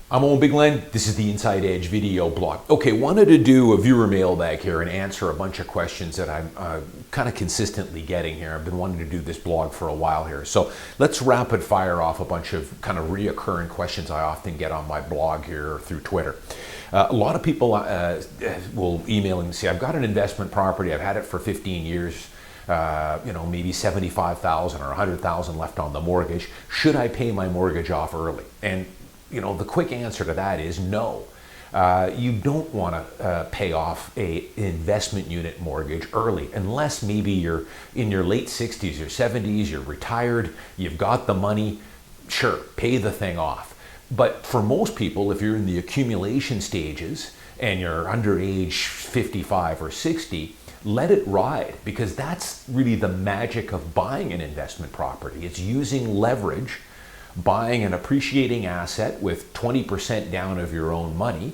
I'm Owen Bigland. This is the Inside Edge video blog. Okay, wanted to do a viewer mailbag here and answer a bunch of questions that I'm kind of consistently getting here. I've been wanting to do this blog for a while here. So let's rapid fire off a bunch of kind of reoccurring questions I often get on my blog here or through Twitter. A lot of people will email and say, I've got an investment property, I've had it for 15 years, maybe 75,000 or 100,000 left on the mortgage. Should I pay my mortgage off early? And the quick answer to that is no. You don't want to pay off an investment unit mortgage early unless maybe you're in your late 60s or 70s, you're retired, you've got the money, sure, pay the thing off. But for most people, if you're in the accumulation stages and you're under age 55 or 60, let it ride, because that's really the magic of buying an investment property. It's using leverage, buying an appreciating asset with 20% down of your own money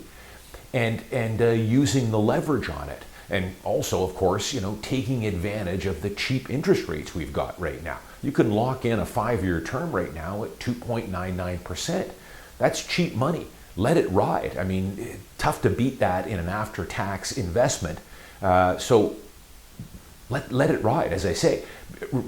and using the leverage on it. And also, of course, taking advantage of the cheap interest rates we've got right now. You can lock in a 5-year term right now at 2.99%. That's cheap money. Let it ride. I mean, tough to beat that in an after-tax investment. So let it ride, as I say.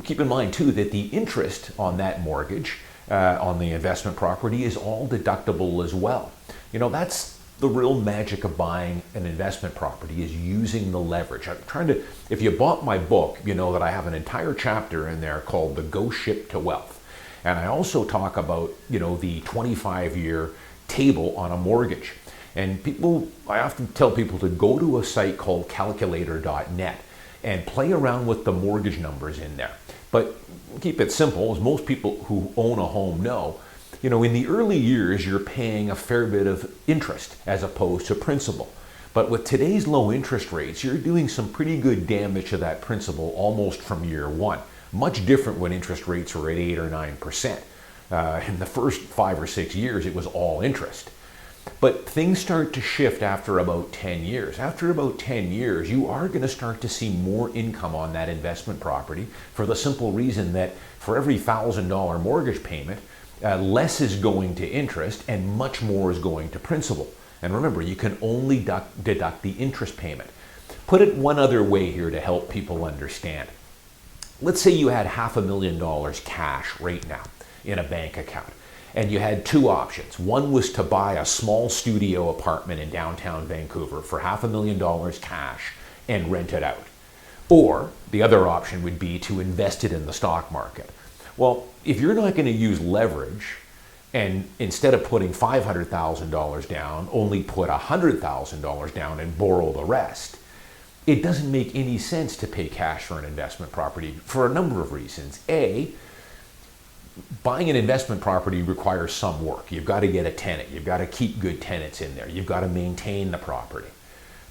Keep in mind, too, that the interest on that mortgage on the investment property is all deductible as well. That's the real magic of buying an investment property, is using the leverage. I'm trying to, if you bought my book, you know that I have an entire chapter in there called The Ghost Ship to Wealth. And I also talk about, the 25-year table on a mortgage. And I often tell people to go to a site called calculator.net and play around with the mortgage numbers in there. But keep it simple, as most people who own a home know, in the early years, you're paying a fair bit of interest as opposed to principal. But with today's low interest rates, you're doing some pretty good damage to that principal almost from year one. Much different when interest rates were at 8 or 9%. In the first 5 or 6 years, it was all interest. But things start to shift after about 10 years. After about 10 years, you are going to start to see more income on that investment property, for the simple reason that for every $1,000 mortgage payment, less is going to interest and much more is going to principal. And remember, you can only deduct the interest payment. Put it one other way here to help people understand. Let's say you had $500,000 cash right now in a bank account. And you had two options. One was to buy a small studio apartment in downtown Vancouver for $500,000 cash and rent it out. Or the other option would be to invest it in the stock market. Well, if you're not going to use leverage, and instead of putting $500,000 down, only put $100,000 down and borrow the rest, it doesn't make any sense to pay cash for an investment property for a number of reasons. A, buying an investment property requires some work. You've got to get a tenant. You've got to keep good tenants in there. You've got to maintain the property.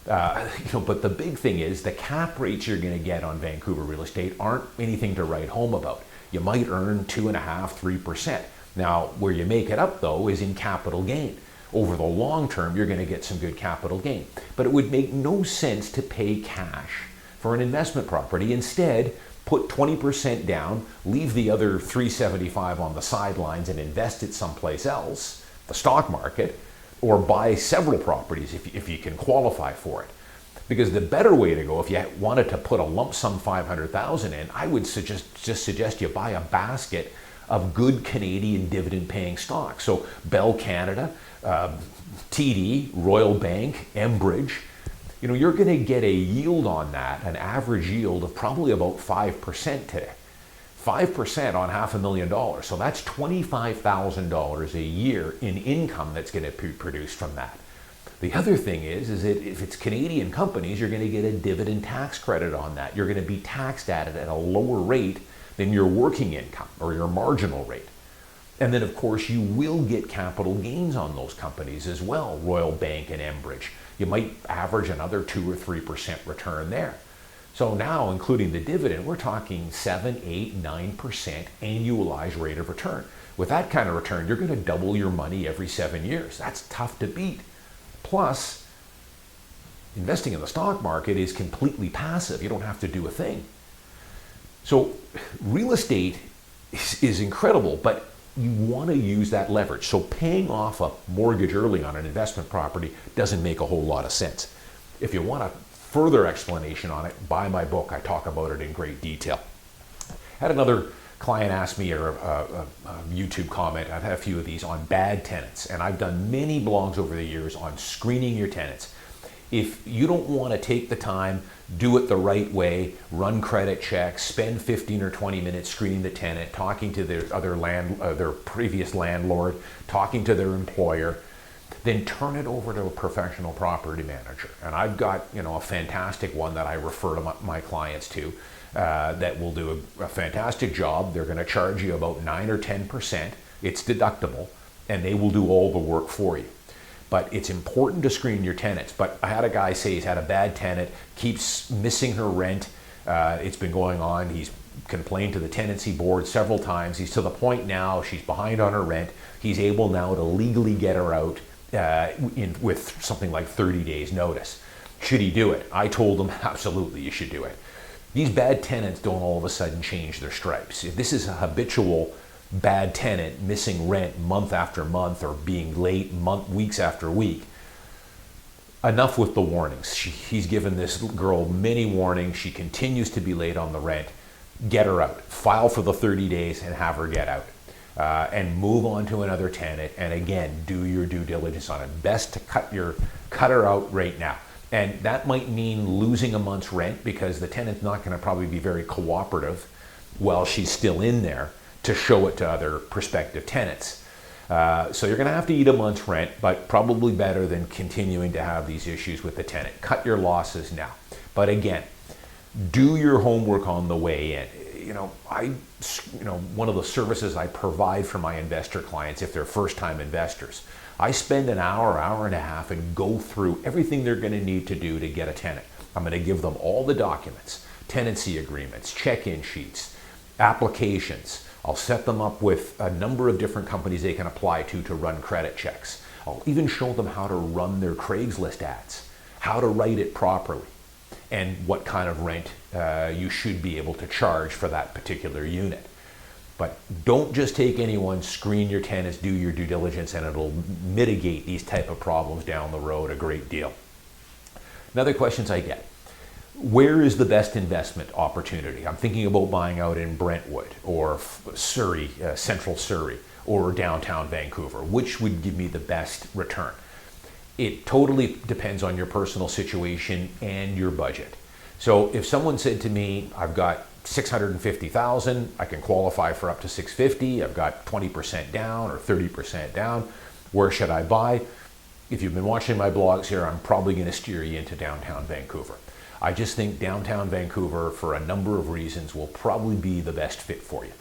But the big thing is the cap rates you're going to get on Vancouver real estate aren't anything to write home about. You might earn 2.5%, 3%. Now, where you make it up, though, is in capital gain. Over the long term, you're going to get some good capital gain. But it would make no sense to pay cash for an investment property. Instead, put 20% down, leave the other $375 on the sidelines and invest it someplace else, the stock market, or buy several properties if you can qualify for it. Because the better way to go, if you wanted to put a lump sum $500,000 in, I would suggest you buy a basket of good Canadian dividend-paying stocks. So Bell Canada, TD, Royal Bank, Enbridge. You're going to get a yield on that, an average yield of probably about 5% today. 5% on $500,000. So that's $25,000 a year in income that's going to be produced from that. The other thing is that if it's Canadian companies, you're going to get a dividend tax credit on that. You're going to be taxed at it at a lower rate than your working income or your marginal rate. And then, of course, you will get capital gains on those companies as well, Royal Bank and Enbridge. You might average another 2 or 3% return there. So now, including the dividend, we're talking 7, 8, 9% annualized rate of return. With that kind of return, you're going to double your money every 7 years. That's tough to beat. Plus, investing in the stock market is completely passive. You don't have to do a thing. So real estate is incredible, but you want to use that leverage. So paying off a mortgage early on an investment property doesn't make a whole lot of sense. If you want a further explanation on it, buy my book. I talk about it in great detail. I had another client ask me, or a YouTube comment, I've had a few of these, on bad tenants. And I've done many blogs over the years on screening your tenants. If you don't want to take the time, do it the right way, run credit checks, spend 15 or 20 minutes screening the tenant, talking to their previous landlord, talking to their employer, then turn it over to a professional property manager. And I've got a fantastic one that I refer to my clients to that will do a fantastic job. They're going to charge you about 9 or 10%. It's deductible, and they will do all the work for you. But it's important to screen your tenants. But I had a guy say he's had a bad tenant, keeps missing her rent. It's been going on. He's complained to the tenancy board several times. He's to the point now she's behind on her rent. He's able now to legally get her out with something like 30 days notice. Should he do it? I told him absolutely you should do it. These bad tenants don't all of a sudden change their stripes. If this is a habitual bad tenant missing rent month after month or being late weeks after week, enough with the warnings. He's given this girl many warnings. She continues to be late on the rent. Get her out. File for the 30 days and have her get out. And move on to another tenant. And again, do your due diligence on it. Best to cut her out right now. And that might mean losing a month's rent because the tenant's not going to probably be very cooperative while she's still in there to show it to other prospective tenants. So you're going to have to eat a month's rent, but probably better than continuing to have these issues with the tenant. Cut your losses now. But again, do your homework on the way in. One of the services I provide for my investor clients, if they're first-time investors, I spend an hour and a half and go through everything they're going to need to do to get a tenant. I'm going to give them all the documents, tenancy agreements, check-in sheets, applications. I'll set them up with a number of different companies they can apply to run credit checks. I'll even show them how to run their Craigslist ads, how to write it properly, and what kind of rent you should be able to charge for that particular unit. But don't just take anyone, screen your tenants, do your due diligence, and it'll mitigate these type of problems down the road a great deal. Another questions I get: where is the best investment opportunity? I'm thinking about buying out in Brentwood or Surrey, central Surrey, or downtown Vancouver. Which would give me the best return? It totally depends on your personal situation and your budget. So if someone said to me, I've got $650,000, I can qualify for up to $650, I've got 20% down or 30% down, where should I buy? If you've been watching my blogs here, I'm probably going to steer you into downtown Vancouver. I just think downtown Vancouver, for a number of reasons, will probably be the best fit for you.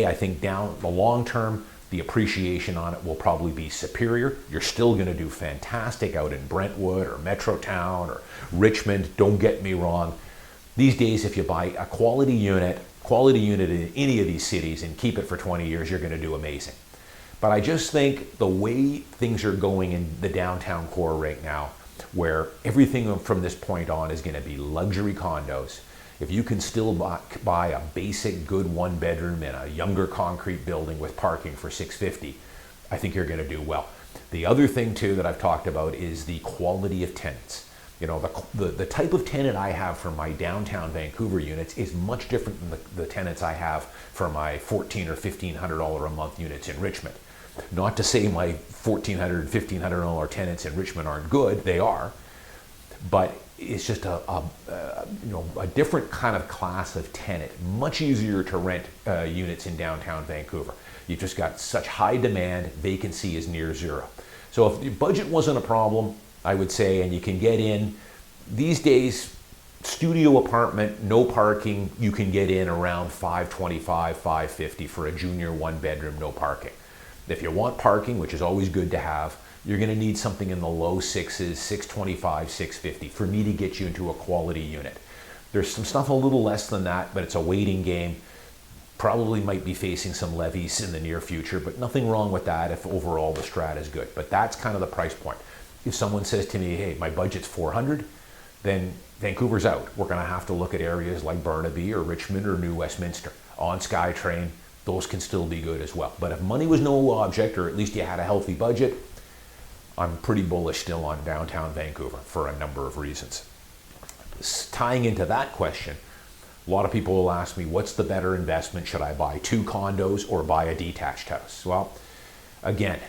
I think down the long term, the appreciation on it will probably be superior. You're still going to do fantastic out in Brentwood or Metrotown or Richmond. Don't get me wrong. These days, if you buy a quality unit in any of these cities and keep it for 20 years, you're going to do amazing. But I just think the way things are going in the downtown core right now, where everything from this point on is going to be luxury condos. If you can still buy a basic good one bedroom in a younger concrete building with parking for $650, I think you're going to do well. The other thing too that I've talked about is the quality of tenants. The type of tenant I have for my downtown Vancouver units is much different than the tenants I have for my $1,400 or $1,500 a month units in Richmond. Not to say my $1,400, $1,500 tenants in Richmond aren't good, they are, but it's just a different kind of class of tenant. Much easier to rent units in downtown Vancouver. You've just got such high demand, vacancy is near zero. So if your budget wasn't a problem, I would say, and you can get in, these days, studio apartment, no parking, you can get in around $525, $550 for a junior one bedroom, no parking. If you want parking, which is always good to have, you're going to need something in the low sixes, $625, $650 for me to get you into a quality unit. There's some stuff a little less than that, but it's a waiting game. Probably might be facing some levies in the near future, but nothing wrong with that if overall the strat is good. But that's kind of the price point. If someone says to me, hey, my budget's $400, then Vancouver's out. We're going to have to look at areas like Burnaby or Richmond or New Westminster on SkyTrain. those can still be good as well. But if money was no object, or at least you had a healthy budget, I'm pretty bullish still on downtown Vancouver for a number of reasons. Tying into that question, a lot of people will ask me, what's the better investment? Should I buy 2 condos or buy a detached house? Well, again,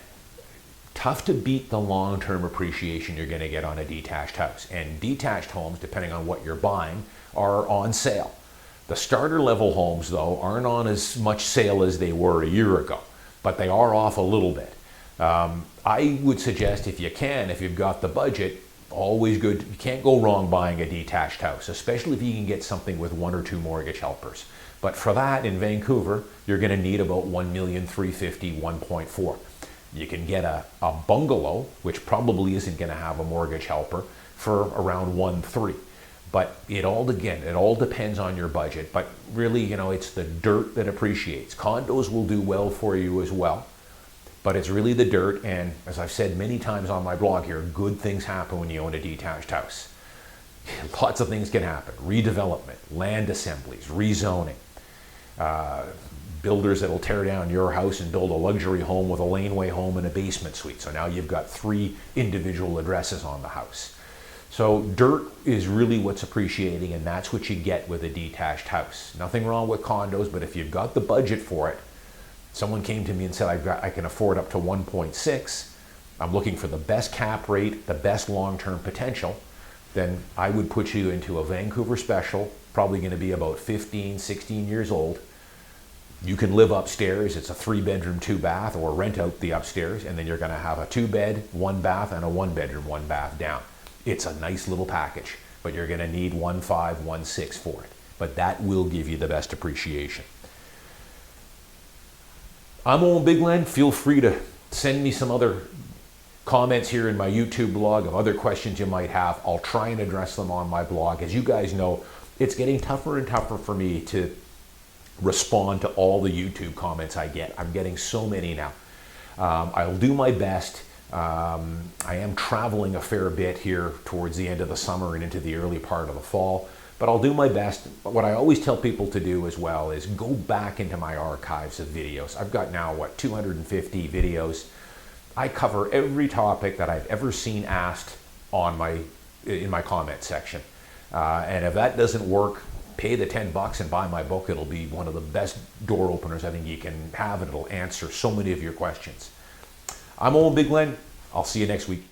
tough to beat the long-term appreciation you're going to get on a detached house. And detached homes, depending on what you're buying, are on sale. The starter level homes, though, aren't on as much sale as they were a year ago, but they are off a little bit. I would suggest, if you can, if you've got the budget, always good. You can't go wrong buying a detached house, especially if you can get something with 1 or 2 mortgage helpers. But for that, in Vancouver, you're going to need about $1,350,000, 1.4. You can get a bungalow, which probably isn't going to have a mortgage helper, for around 1.3. But it all depends on your budget. But really, it's the dirt that appreciates. Condos will do well for you as well. But it's really the dirt, and as I've said many times on my blog here, good things happen when you own a detached house. Lots of things can happen. Redevelopment, land assemblies, rezoning, builders that will tear down your house and build a luxury home with a laneway home and a basement suite. So now you've got 3 individual addresses on the house. So dirt is really what's appreciating, and that's what you get with a detached house. Nothing wrong with condos, but if you've got the budget for it, someone came to me and said, I can afford up to 1.6. I'm looking for the best cap rate, the best long-term potential. Then I would put you into a Vancouver special, probably going to be about 15, 16 years old. You can live upstairs. It's a 3-bedroom, 2-bath, or rent out the upstairs. And then you're going to have a 2-bed, 1-bath, and a 1-bedroom, 1-bath down. It's a nice little package, but you're going to need 1.5, 1.6 for it. But that will give you the best appreciation. I'm Owen Bigland. Feel free to send me some other comments here in my YouTube blog of other questions you might have. I'll try and address them on my blog. As you guys know, it's getting tougher and tougher for me to respond to all the YouTube comments I get. I'm getting so many now. I'll do my best. I am traveling a fair bit here towards the end of the summer and into the early part of the fall. But I'll do my best. What I always tell people to do as well is go back into my archives of videos. I've got now, 250 videos. I cover every topic that I've ever seen asked in my comment section. And if that doesn't work, pay the $10 and buy my book. It'll be one of the best door openers I think you can have, and it'll answer so many of your questions. I'm Owen Bigland. I'll see you next week.